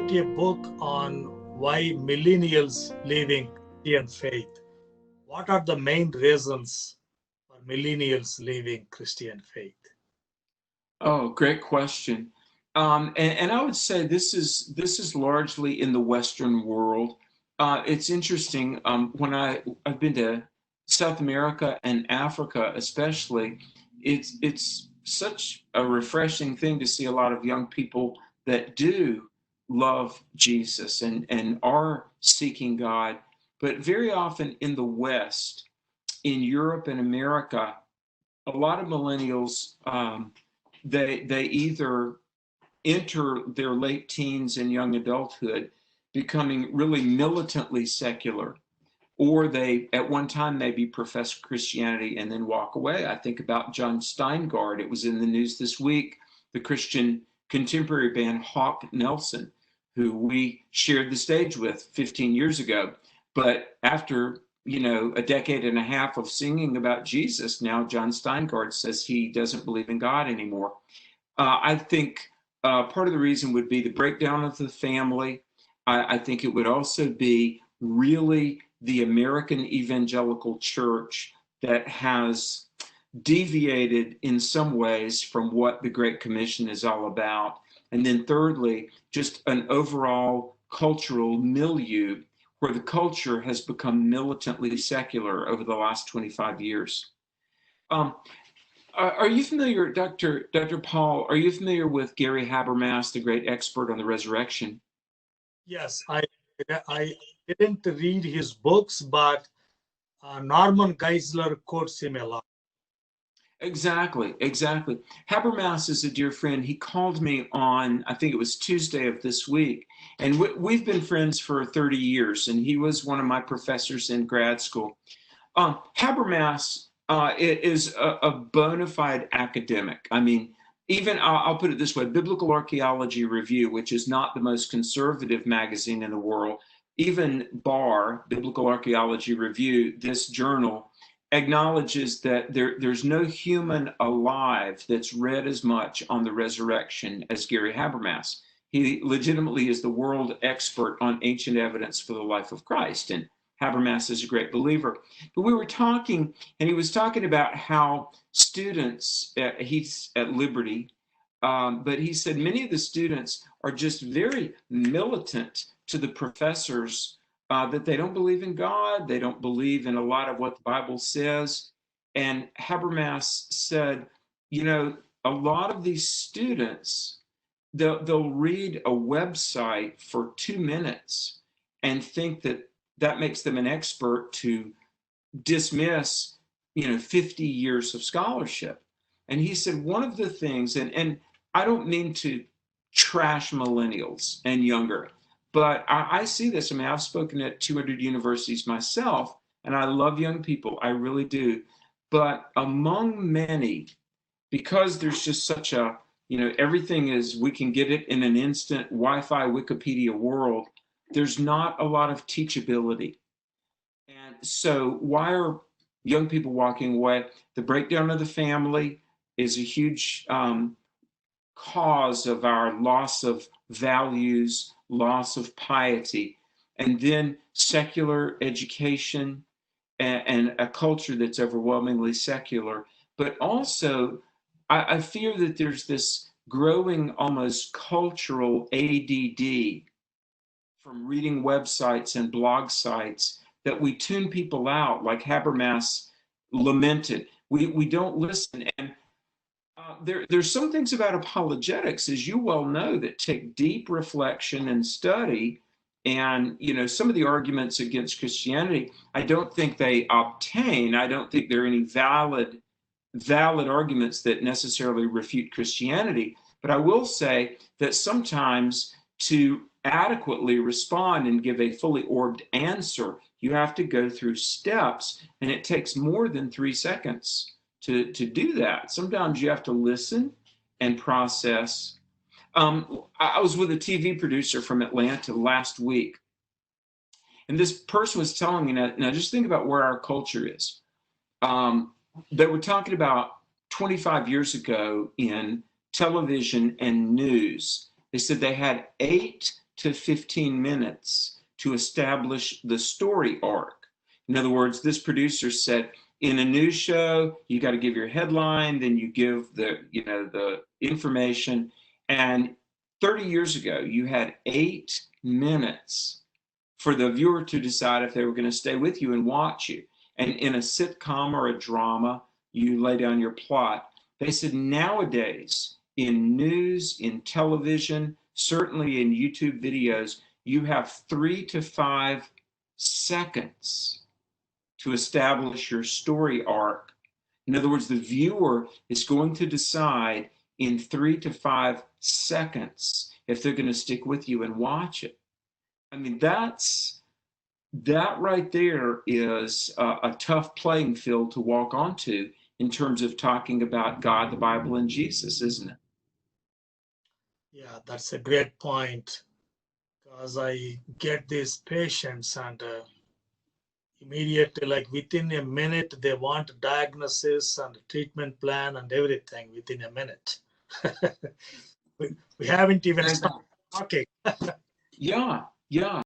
wrote a book on why millennials leaving Christian faith. What are the main reasons for millennials leaving Christian faith? Oh, great question. And I would say this is largely in the Western world. It's interesting. When I've been to South America and Africa, especially, it's such a refreshing thing to see a lot of young people that do love Jesus and are seeking God. But very often in the West, in Europe and America, a lot of millennials they either enter their late teens and young adulthood becoming really militantly secular, or they at one time maybe profess Christianity and then walk away. I think about John Steingard. It was in the news this week, the Christian contemporary band Hawk Nelson, who we shared the stage with 15 years ago. But after a decade and a half of singing about Jesus, now John Steingard says he doesn't believe in God anymore. I think part of the reason would be the breakdown of the family. I think it would also be really the American evangelical church that has deviated in some ways from what the Great Commission is all about. And then thirdly, just an overall cultural milieu where the culture has become militantly secular over the last 25 years. Um, are you familiar, Dr. Paul, are you familiar with Gary Habermas, the great expert on the resurrection? Yes, I didn't read his books, but Norman Geisler quotes him a lot. Exactly. Habermas is a dear friend. He called me on, I think it was Tuesday of this week, and we've been friends for 30 years, and he was one of my professors in grad school. Habermas is a bona fide academic. I mean, even I'll put it this way, Biblical Archaeology Review, which is not the most conservative magazine in the world, even BAR, Biblical Archaeology Review, this journal, acknowledges that there's no human alive that's read as much on the resurrection as Gary Habermas. He legitimately is the world expert on ancient evidence for the life of Christ, and Habermas is a great believer. But we were talking, and he was talking about how students, he's at Liberty, but he said many of the students are just very militant to the professors, that they don't believe in God, they don't believe in a lot of what the Bible says. And Habermas said, a lot of these students, they'll read a website for 2 minutes and think that makes them an expert to dismiss 50 years of scholarship. And he said one of the things, and I don't mean to trash millennials and younger, but I see this. I mean, I've spoken at 200 universities myself, and I love young people. I really do. But among many, because there's just such a, everything is, we can get it in an instant Wi-Fi Wikipedia world, there's not a lot of teachability. And so why are young people walking away? The breakdown of the family is a huge cause of our loss of values, loss of piety, and then secular education and a culture that's overwhelmingly secular. But also, I fear that there's this growing almost cultural ADD from reading websites and blog sites that we tune people out, like Habermas lamented. We don't listen. And there's some things about apologetics, as you well know, that take deep reflection and study. And some of the arguments against Christianity, I don't think they obtain. I don't think there are any valid arguments that necessarily refute Christianity. But I will say that sometimes to adequately respond and give a fully orbed answer, you have to go through steps, and it takes more than 3 seconds to do that. Sometimes you have to listen and process. I was with a TV producer from Atlanta last week, and this person was telling me, now just think about where our culture is. They were talking about 25 years ago in television and news. They said they had 8 to 15 minutes to establish the story arc. In other words, this producer said, in a news show, you got to give your headline, then you give the information. And 30 years ago, you had 8 minutes for the viewer to decide if they were going to stay with you and watch you. And in a sitcom or a drama, you lay down your plot. They said nowadays, in news, in television, certainly in YouTube videos, you have 3 to 5 seconds to establish your story arc. In other words, the viewer is going to decide in 3 to 5 seconds if they're going to stick with you and watch it. I mean, that right there is a tough playing field to walk onto in terms of talking about God, the Bible, and Jesus, isn't it? Yeah, that's a great point, because I get these patients and immediately, like within a minute, they want diagnosis and treatment plan and everything within a minute. we haven't even started talking. Yeah.